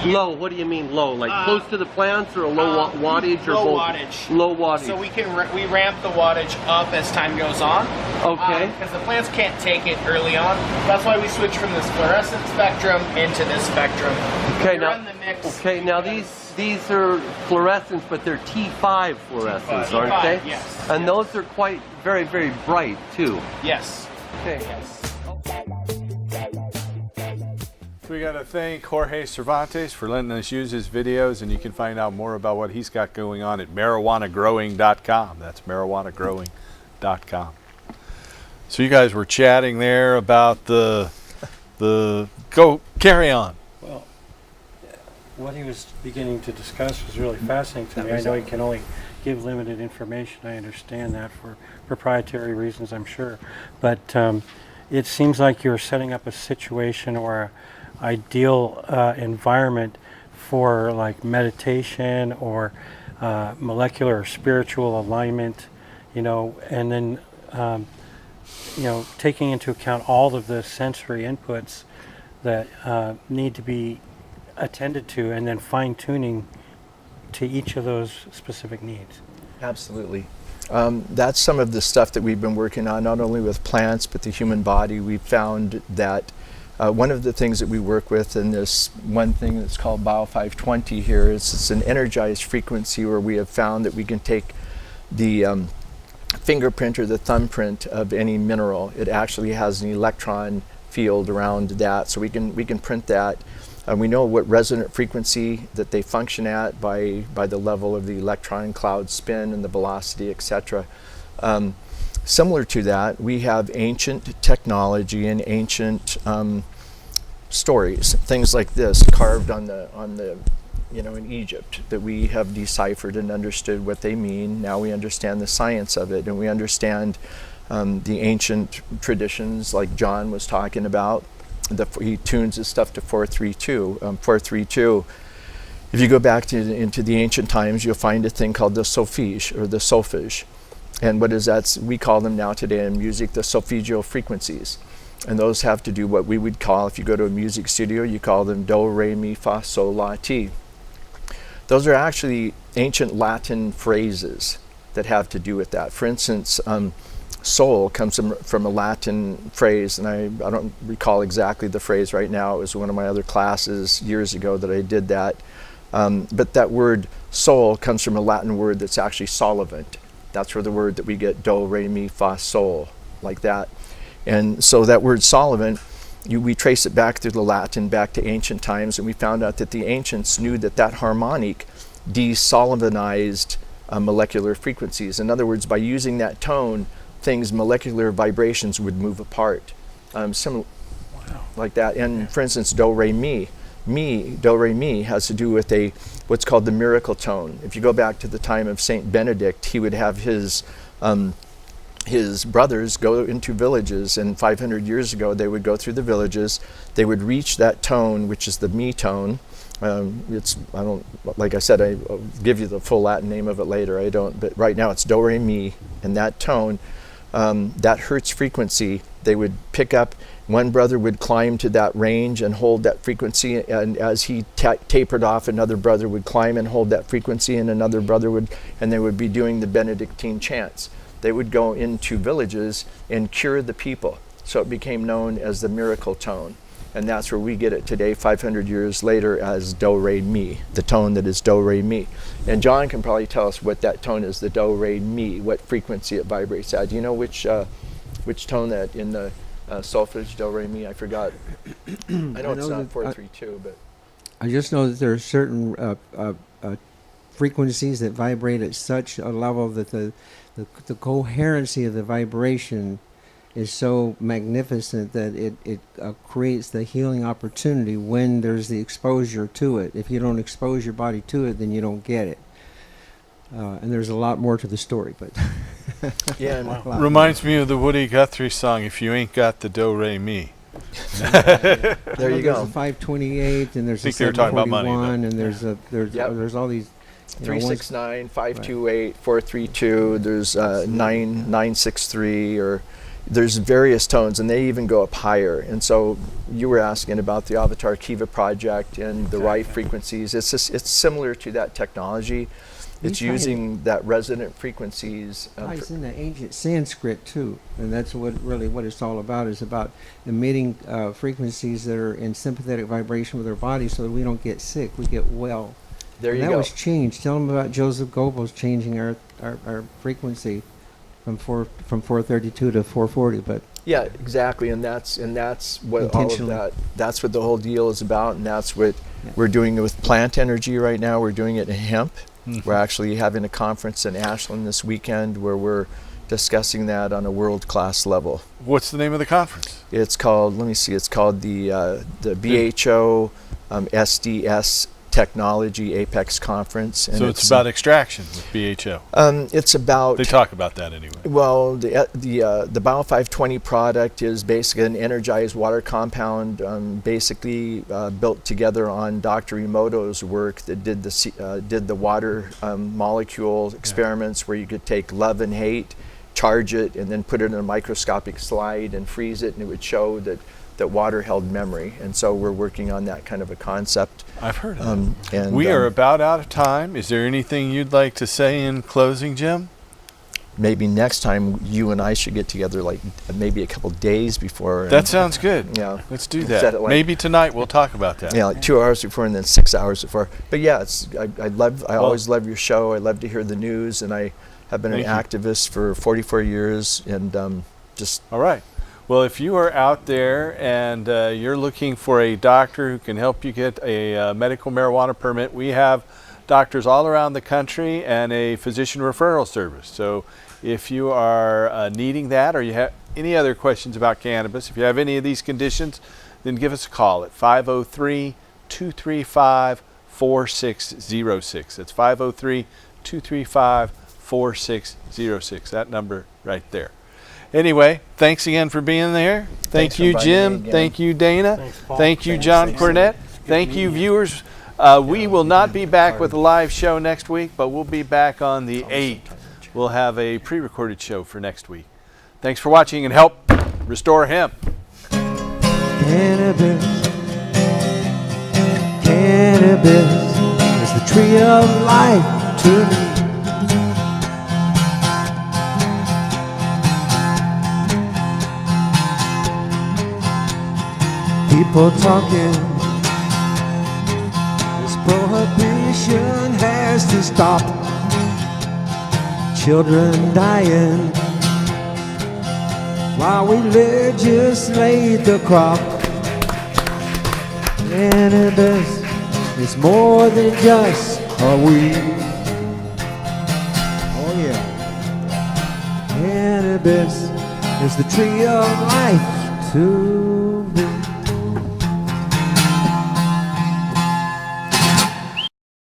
low. What do you mean low? Like close to the plants, or a low wattage, or low both? wattage. Low wattage. So we ramp the wattage up as time goes on. Okay. Because the plants can't take it early on. That's why we switch from this fluorescent spectrum into this spectrum. Okay, we now. run the mix. Okay, now these are fluorescents, but they're T5 fluorescents, aren't T5, they? yes. And those are quite very, very bright too. Yes. Okay. We got to thank Jorge Cervantes for letting us use his videos, and you can find out more about what he's got going on at marijuanagrowing.com. That's marijuanagrowing.com. So you guys were chatting there about the carry on. Well, what he was beginning to discuss was really fascinating to me. I know he can only give limited information. I understand that for proprietary reasons, I'm sure. But it seems like you're setting up a situation or an ideal environment for like meditation or molecular or spiritual alignment, and then taking into account all of the sensory inputs that need to be attended to, and then fine-tuning to each of those specific needs. Absolutely. That's some of the stuff that we've been working on, not only with plants, but the human body. We've found that one of the things that we work with in this one thing that's called Bio 520 here is it's an energized frequency where we have found that we can take the fingerprint or the thumbprint of any mineral. It actually has an electron field around that, so we can print that. We know what resonant frequency that they function at by the level of the electron cloud spin and the velocity, etc. Similar to that, we have ancient technology and ancient stories, things like this carved on the in Egypt that we have deciphered and understood what they mean. Now we understand the science of it, and we understand the ancient traditions like John was talking about. He tunes his stuff to 432. 432, if you go back into the ancient times, you'll find a thing called the solfège or the solfège. And what is that? We call them now today in music the solfeggio frequencies. And those have to do what we would call, if you go to a music studio, you call them do, re, mi, fa, sol, la, ti. Those are actually ancient Latin phrases that have to do with that. For instance, soul comes from a Latin phrase, and I don't recall exactly the phrase right now. It was one of my other classes years ago that I did that. But that word soul comes from a Latin word that's actually solvent. That's where the word that we get do, re, mi, fa, sol, like that. And so that word solvent, we trace it back through the Latin, back to ancient times, and we found out that the ancients knew that harmonic desolvenized molecular frequencies. In other words, by using that tone, molecular vibrations would move apart. Like that. And for instance, do, re, mi. Do, re, mi has to do with what's called the miracle tone. If you go back to the time of Saint Benedict, he would have his brothers go into villages, and 500 years ago they would go through the villages. They would reach that tone, which is the mi tone. Like I said, I'll give you the full Latin name of it later. But right now it's do, re, mi, and that tone, that hertz frequency, they would pick up. One brother would climb to that range and hold that frequency, and as he tapered off, another brother would climb and hold that frequency, and another brother and they would be doing the Benedictine chants. They would go into villages and cure the people. So it became known as the miracle tone. And that's where we get it today, 500 years later, as do, re, mi, the tone that is do, re, mi. And John can probably tell us what that tone is, the do, re, mi, what frequency it vibrates at. Do you know which tone that in the solfège, do, re, mi? I forgot. I know it's not 432, but... I just know that there are certain frequencies that vibrate at such a level that the coherency of the vibration is so magnificent that it creates the healing opportunity when there's the exposure to it. If you don't expose your body to it, then you don't get it. And there's a lot more to the story, but yeah, reminds me of the Woody Guthrie song, "If You Ain't Got the Do, Re, Mi." There you go. There's There's a 528, and there's a 741, and there's all these 369-528-432. There's 963, or there's various tones, and they even go up higher. And so you were asking about the Avatar Kiva project and the right frequencies. It's similar to that technology. It's using that resonant frequencies. It's in the ancient Sanskrit too, and that's what it's all about. Is about emitting frequencies that are in sympathetic vibration with our body, so that we don't get sick, we get well. There you go. That was changed. Tell them about Joseph Goebbels changing our frequency from 432 to 440. But yeah, exactly, and that's what all of that. That's what the whole deal is about, and that's what we're doing with plant energy right now. We're doing it in hemp. We're actually having a conference in Ashland this weekend where we're discussing that on a world-class level. What's the name of the conference? It's called, it's called the BHO SDS Technology Apex Conference. And so it's about extraction with BHO. It's about. They talk about that anyway. Well, the Bio 520 product is basically an energized water compound, basically built together on Dr. Emoto's work that did the water molecule experiments where you could take love and hate, charge it, and then put it in a microscopic slide and freeze it, and it would show that water held memory. And so we're working on that kind of a concept. I've heard of that. And we are about out of time. Is there anything you'd like to say in closing, Jim? Maybe next time you and I should get together, like maybe a couple days before. That sounds good. Yeah, let's do that. Maybe tonight we'll talk about that. Yeah, like 2 hours before and then 6 hours before. But yeah, I always love your show. I love to hear the news, and I have been an activist for 44 years, and just. All right. Well, if you are out there and you're looking for a doctor who can help you get a medical marijuana permit, we have doctors all around the country and a physician referral service. So if you are needing that, or you have any other questions about cannabis, if you have any of these conditions, then give us a call at 503-235-4606. That's 503-235-4606. That number right there. Anyway, thanks again for being there. Thank you, Jim. Thank you, Dana. Thank you, John Cornett. Thank you, viewers. We will not be back with a live show next week, but we'll be back on the 8th. We'll have a pre-recorded show for next week. Thanks for watching, and help restore hemp. Cannabis is the tree of life to me. People talking, this prohibition has to stop. Children dying while we legislate the crop. Cannabis is more than just a weed. Oh yeah. Cannabis is the tree of life too.